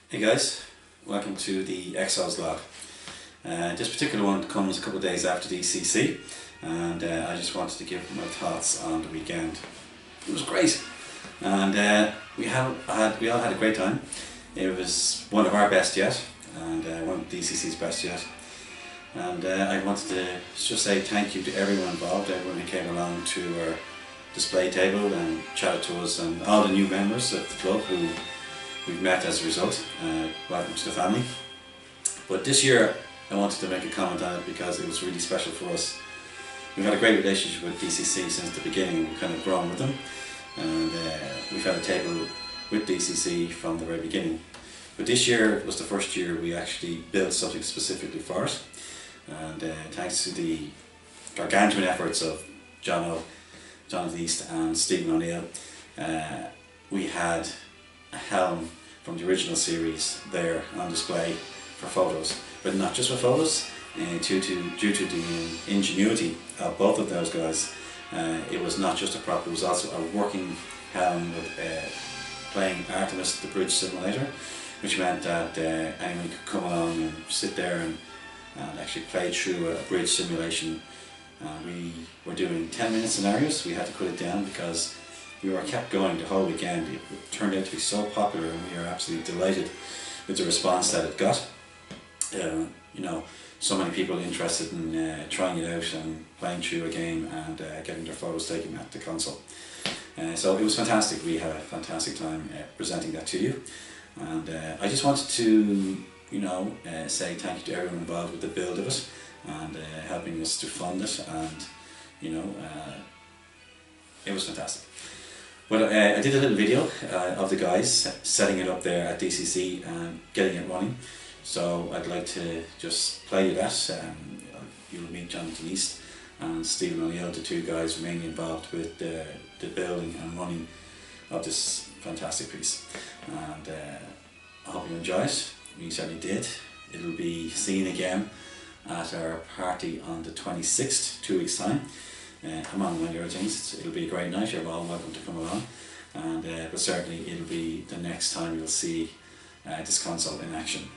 Hey guys, welcome to the Exiles log. This particular one comes a couple of days after the ECC, and I just wanted to give my thoughts on the weekend. It was great, and we all had a great time. It was one of our best yet, and one of the ECC's best yet. And I wanted to just say thank you to everyone involved, everyone who came along to our display table and chatted to us, and all the new members of the club who we've met as a result. Welcome to the family. But this year I wanted to make a comment on it because it was really special for us. We've had a great relationship with DCC since the beginning. We've kind of grown with them, and we've had a table with DCC from the very beginning. But this year was the first year we actually built something specifically for it, and thanks to the gargantuan efforts of Jonathan East and Stephen O'Neill, we had a helm from the original series there on display for photos, but not just for photos. Due to the ingenuity of both of those guys, it was not just a prop, it was also a working helm with playing Artemis, the bridge simulator, which meant that anyone could come along and sit there and actually play through a bridge simulation. We were doing 10-minute scenarios. We had to cut it down because we were kept going the whole weekend. It turned out to be so popular, and we are absolutely delighted with the response that it got. You know, so many people interested in trying it out and playing through a game and getting their photos taken at the console. So it was fantastic. We had a fantastic time presenting that to you, and I just wanted to, you know, say thank you to everyone involved with the build of it and helping us to fund it, and you know, it was fantastic. Well, I did a little video of the guys setting it up there at DCC and getting it running, so I'd like to just play you that. You'll meet Jonathan East and Stephen O'Neill, the two guys mainly involved with the building and running of this fantastic piece, and I hope you enjoy it. We certainly did. It'll be seen again at our party on the 26th, 2 weeks time. Among many other things, it'll be a great night. You're all welcome to come along, and but certainly it'll be the next time you'll see this console in action.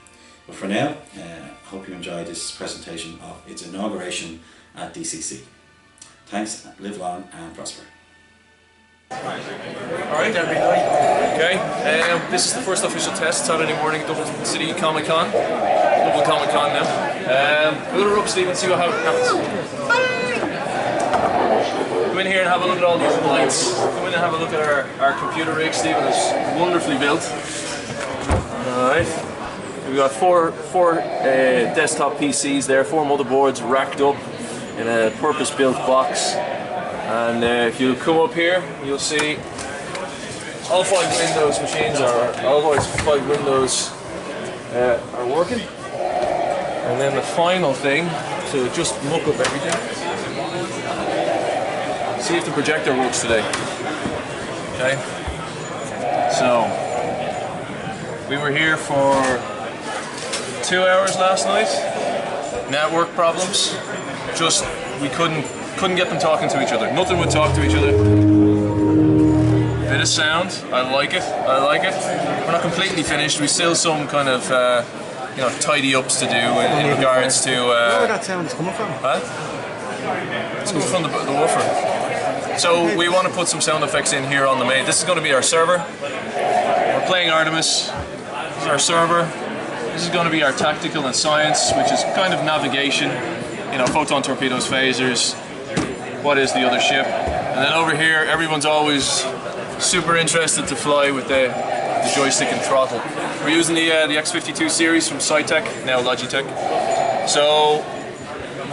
But for now, I hope you enjoy this presentation of its inauguration at DCC. Thanks, live long and prosper. Alright, okay, this is the first official test, Saturday morning at Dublin City Comic Con. Dublin Comic Con now. We'll rub Steve and see what happens. Come in here and have a look at all these lights. Come in and have a look at our computer rig. Stephen is wonderfully built. Alright. We've got four desktop PCs there, 4 motherboards racked up in a purpose-built box. And if you come up here, you'll see all 5 Windows machines all 5 Windows are working. And then the final thing, to just muck up everything, see if the projector works today. Okay. So we were here for 2 hours last night. Network problems. Just we couldn't get them talking to each other. Nothing would talk to each other. Bit of sound. I like it. We're not completely finished. We still some kind of you know, tidy ups to do in regards to. Where that sound is coming from? Huh? It's coming from the woofer. So we want to put some sound effects in here on the main. This is going to be our server. We're playing Artemis. This is our server. This is going to be our tactical and science, which is kind of navigation. You know, photon torpedoes, phasers. What is the other ship? And then over here, everyone's always super interested to fly with the joystick and throttle. We're using the X52 series from Cytec, now Logitech. So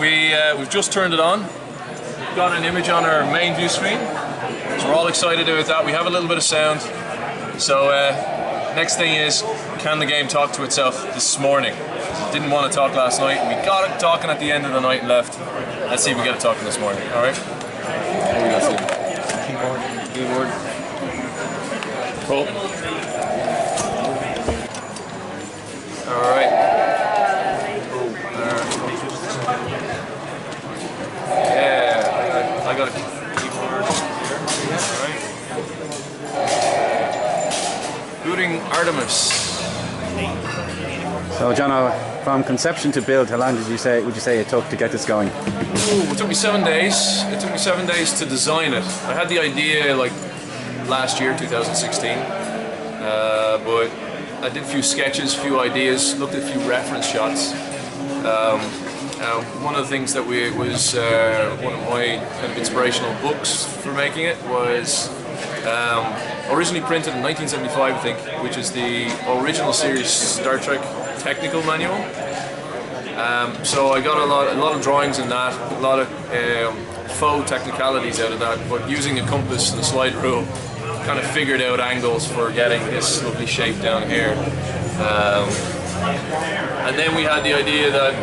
we've just turned it on. Got an image on our main view screen, so we're all excited about that. We have a little bit of sound. So next thing is, can the game talk to itself this morning? It didn't want to talk last night. We got it talking at the end of the night and left. Let's see if we get it talking this morning. All right. Here we go, Steve. Keyboard. Cool. All right. I got a keyboard here. Alright. Booting Artemis. So, John, from conception to build, how long would you say it took to get this going? Ooh, it took me 7 days. It took me 7 days to design it. I had the idea like last year, 2016, but I did a few sketches, a few ideas, looked at a few reference shots. One of the things that was one of my kind of inspirational books for making it was originally printed in 1975, I think, which is the original series Star Trek technical manual. So I got a lot of drawings in that, a lot of faux technicalities out of that, but using a compass and a slide rule, kind of figured out angles for getting this lovely shape down here. And then we had the idea that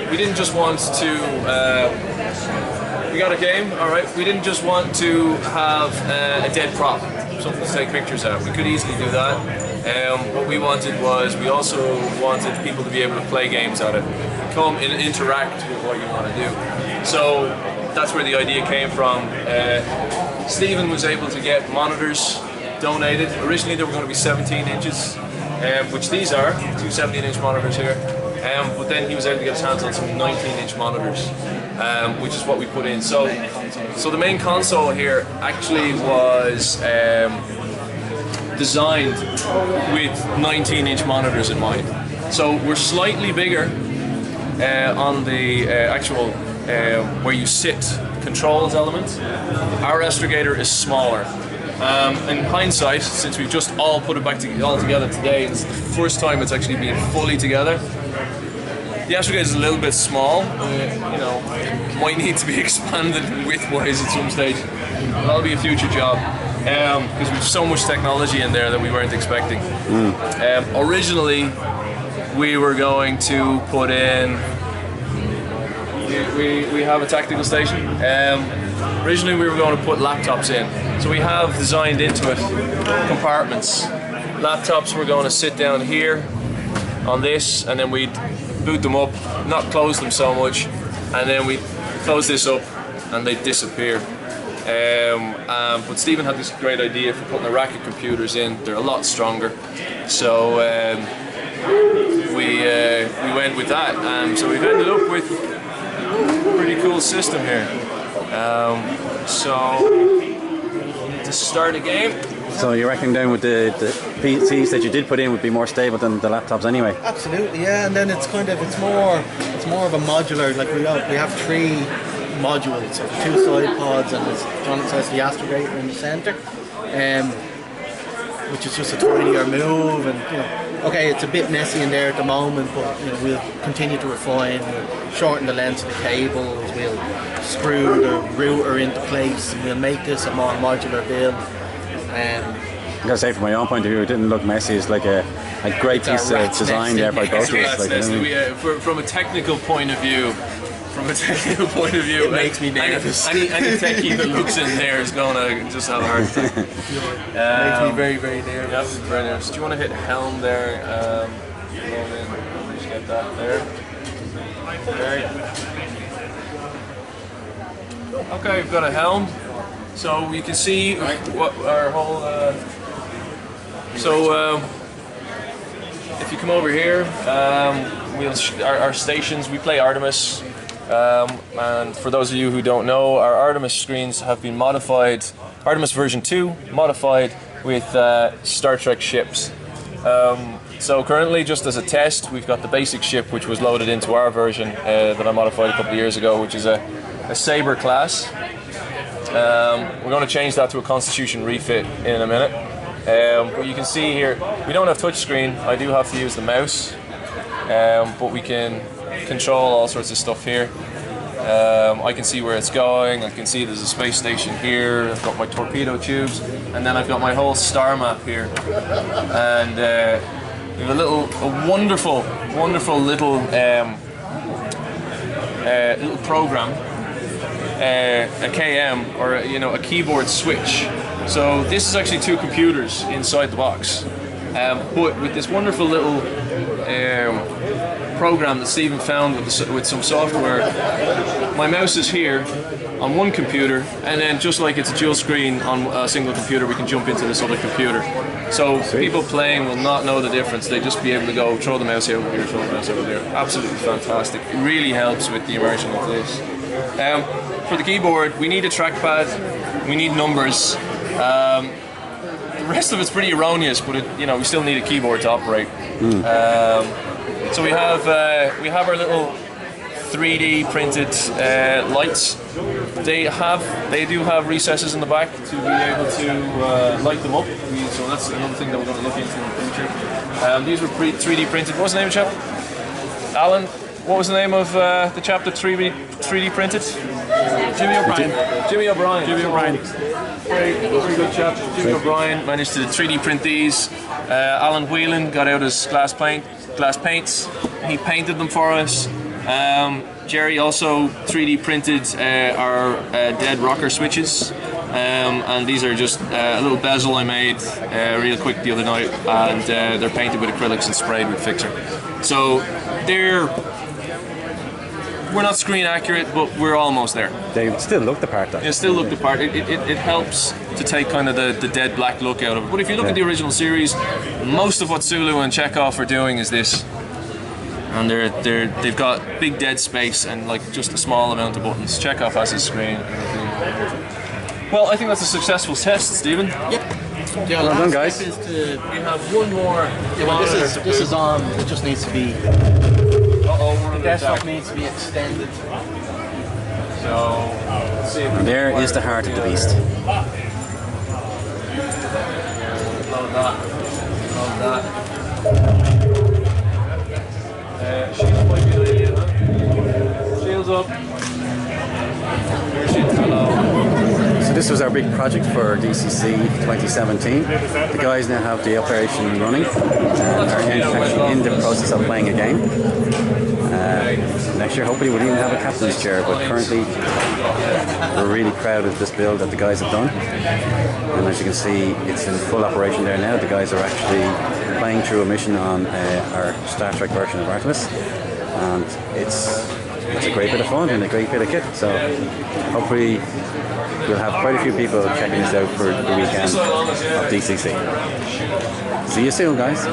we didn't just want to, we got a game, alright, we didn't just want to have a dead prop, something to take pictures of. We could easily do that. What we wanted was, we also wanted people to be able to play games at it, come and interact with what you want to do. So that's where the idea came from. Stephen was able to get monitors donated. Originally they were going to be 17 inches, which these are, two 17-inch monitors here. But then he was able to get his hands on some 19-inch monitors, which is what we put in. So the main console here actually was designed with 19-inch monitors in mind. So we're slightly bigger on the actual where you sit controls element. Our astrogator is smaller. In hindsight, since we've just all put it back all together today, it's the first time it's actually been fully together. The astrogator is a little bit small. You know, might need to be expanded width-wise at some stage. That'll be a future job. Because we've so much technology in there that we weren't expecting. Originally, we were going to put in. We have a tactical station. Originally, we were going to put laptops in, so we have designed into it compartments. Laptops were going to sit down here on this, and then we'd boot them up, not close them so much, and then we close this up, and they disappear. But Stephen had this great idea for putting a rack of computers in. They're a lot stronger, so we went with that. So we've ended up with a pretty cool system here. So to start a game. So you reckon then with the PCs that you did put in would be more stable than the laptops anyway? Absolutely, yeah. And then it's more of a modular. Like we have 3 modules, so 2 side pods, and as John says, the astrogator in the centre, which is just a tidier move. And you know, okay, it's a bit messy in there at the moment, but you know, we'll continue to refine. We'll shorten the length of the cables. We'll screw the router into place, and we'll make this a more modular build. I gotta say, from my own point of view, it didn't look messy. It's like a great piece of design there by both of us. From a technical point of view. It makes me nervous. Any techie that looks in there is going to just have a hard time. Makes me very, very nervous. Yep, very nervous. Do you want to hit helm there? Just get that there. Okay, we've got a helm. So you can see what our whole. If you come over here, our stations. We play Artemis. And for those of you who don't know, our Artemis screens have been modified, Artemis version 2, modified with Star Trek ships. So currently, just as a test, we've got the basic ship which was loaded into our version that I modified a couple of years ago, which is a Sabre class. We're going to change that to a Constitution refit in a minute. But you can see here, we don't have touchscreen. I do have to use the mouse, but we can control all sorts of stuff here. I can see where it's going. I can see there's a space station here. I've got my torpedo tubes, and then I've got my whole star map here. And we have a wonderful little little program, a KM, or a keyboard switch. So this is actually 2 computers inside the box. But with this wonderful little program that Stephen found with some software, my mouse is here on one computer, and then just like it's a dual screen on a single computer, we can jump into this other computer. So people playing will not know the difference. They just be able to go throw the mouse over here, throw the mouse over there. Absolutely fantastic. It really helps with the immersion of this. For the keyboard, we need a trackpad, we need numbers. The rest of it's pretty erroneous, but we still need a keyboard to operate. So we have our little 3D printed lights. They do have recesses in the back to be able to light them up. So that's another thing that we're going to look into in the future. These were 3D printed. What was the name of the chap? Alan. What was the name of the chap that 3D printed? Jimmy O'Brien. Jimmy O'Brien. Jimmy O'Brien. Very good chap. Jimmy O'Brien managed to 3D print these. Alan Whelan got out his glass paints. He painted them for us. Jerry also 3D printed our dead rocker switches. And these are just a little bezel I made real quick the other night, and they're painted with acrylics and sprayed with fixer. So we're not screen accurate, but we're almost there. They still look the part though. They still look the part. It helps to take kind of the dead black look out of it. But if you look at the original series, most of what Sulu and Chekhov are doing is this. And they've got big dead space and like just a small amount of buttons. Chekhov has his screen and everything. Well, I think that's a successful test, Stephen. Yep. Well done, guys. Is to, We have one more. this is on. It just needs to be. The desktop needs to be extended. So, let's see. And there is the heart of the beast. Love that. Shields might be an idea, huh? Shields up. Hello. So this was our big project for DCC 2017. The guys now have the operation running and are actually in the process of playing a game. Next year hopefully we'll even have a captain's chair, but currently we're really proud of this build that the guys have done. And as you can see, it's in full operation there now. The guys are actually playing through a mission on our Star Trek version of Artemis, and it's a great bit of fun and a great bit of kit. So hopefully we'll have quite a few people checking this out for the weekend of DCC. See you soon, guys.